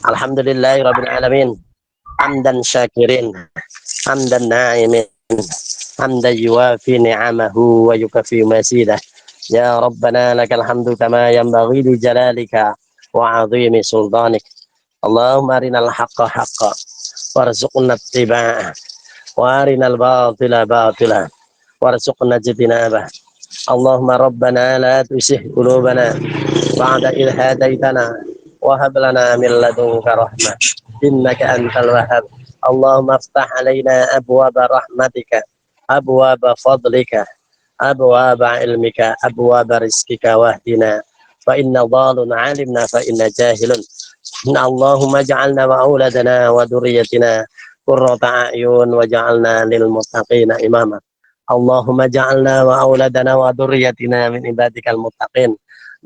A: Alhamdulillahi rabbil alamin. Hamdan syakirin, hamdan na'imin, hamdan yuwafi ni'amahu wa yukafi masidah. Ya Rabbana lakal hamdu kama yanbaghi li jalalika wa 'azimi sultanik. Allahumma arinal haqqa haqqa warzuqna ittiba'ah wa arinal batila batila warzuqna ijtinabah. Allahumma rabbana la tuzigh qulubana ba'da idh hadaitana wa hab lana min ladunka rahmah innaka antal wahhab. Allahumma iftah alaina abwaaba rahmatika, abwaaba fadlika, abwaaba ilmika, abwaaba rizqika wahdina fa inna dhalun alimna fa inna jahilun. Allahumma ja'alna wa auladana wa dhurriyyatina qurrata a'yun wa ja'alna lil muttaqina imama. Allahumma ja'alna wa auladana wa dhurriyyatina min ibadikal muttaqin,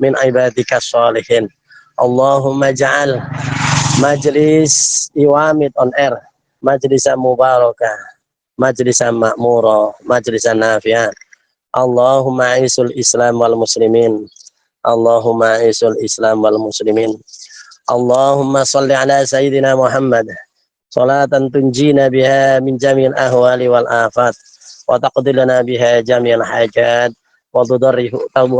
A: min ibadikas sholihin. Allahumma ja'al majlis Iwamit on air majlisan mubarakah, majlisan makmura, majlisan nafi'ah. Allahumma isul Islam wal muslimin. Allahumma isul Islam wal muslimin. Allahumma salli ala Sayyidina Muhammad salatan tunjina biha min jami'il ahwali wal afat wa taqdilana biha jami'il hajat wa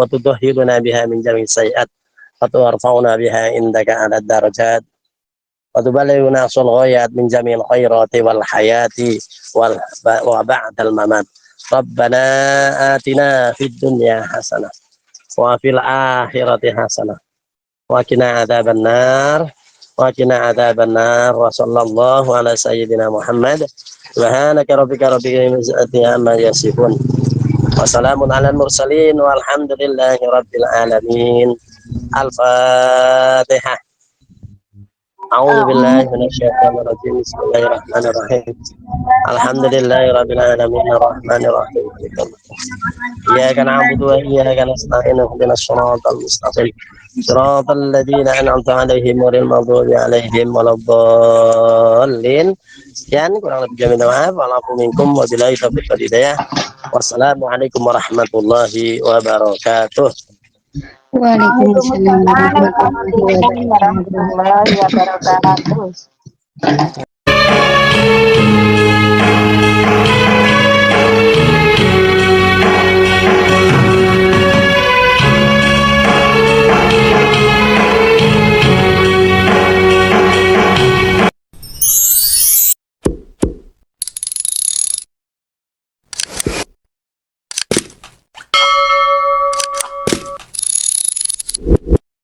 A: tudahhiruna biha min jami'is sayiat wa turfa'una biha indaka ala darajat wa tuballighuna aqsal ghayat min jami'il khairati wal hayati wa ba'dal mamat. Rabbana atina fid dunya hasanah wa fil akhirati hasanah wa qina adzabannar wa qina adzabannar wa sallallahu ala sayyidina Muhammad subhanaka rabbika rabbil izzati amma yasifun wa salamun alal mursalin walhamdulillahi rabbil alamin. Al-Fatihah. A'udzu billahi minasyaitonir rajim. Bismillahirrahmanirrahim. Alhamdulillahi rabbil alamin arrahmanir rahim. Iyyaka na'budu wa iyyaka nasta'in ihdinas siratal mustaqim siratal ladzina an'amta 'alaihim ghairil maghdubi 'alaihim waladdallin. Sekian kurang lebih maaf. Wa'alafu minkum wa billahi taufiq wal hidayah. Wassalamualaikum warahmatullahi wabarakatuh.
B: Waalaikumsalam warahmatullahi wabarakatuh.
D: Waalaikumsalam warahmatullahi wabarakatuh.